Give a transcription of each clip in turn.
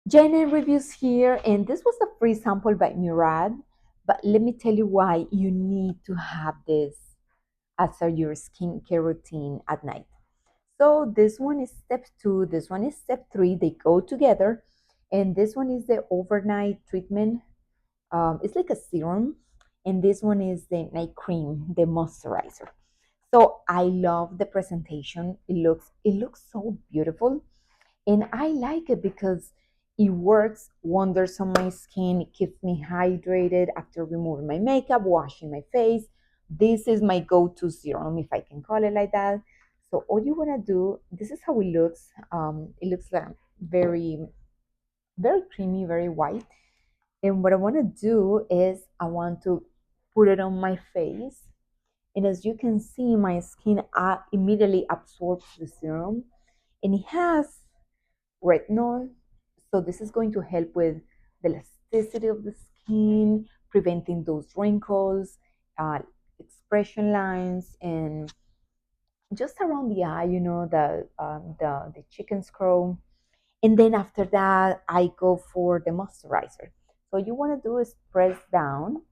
Jenna reviews here, and this was a free sample by Murad. But let me tell you why you need to have this as your skincare routine at night. So this one is step two, this one is step three. They go together, and this one is the overnight treatment. It's like a serum, and this one is the night cream, the moisturizer. So I love the presentation. It looks so beautiful, and I like it because it works wonders on my skin. It keeps me hydrated after removing my makeup, washing my face. This is my go-to serum, if I can call it like that. So all you want to do, this is how it looks. It looks like very, very creamy, very white. And what I want to do is I want to put it on my face. And as you can see, my skin immediately absorbs the serum. And it has retinol. So this is going to help with the elasticity of the skin, preventing those wrinkles, uh, expression lines, and just around the eye, the chicken's crow. And then after that, I go for the moisturizer. So you want to do is press down,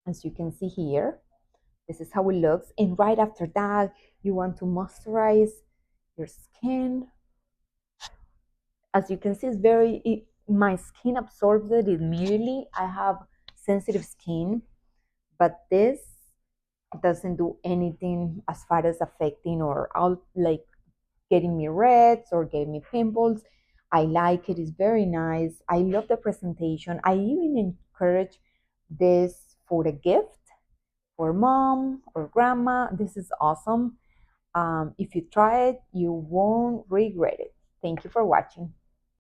as you can see here. This is how it looks. And right after that, you want to moisturize your skin. As you can see, my skin absorbs it immediately. I have sensitive skin, but this doesn't do anything as far as affecting or out like getting me reds or getting me pimples. I like it. It's very nice. I love the presentation. I even encourage this for a gift for mom or grandma. This is awesome. If you try it, you won't regret it. Thank you for watching.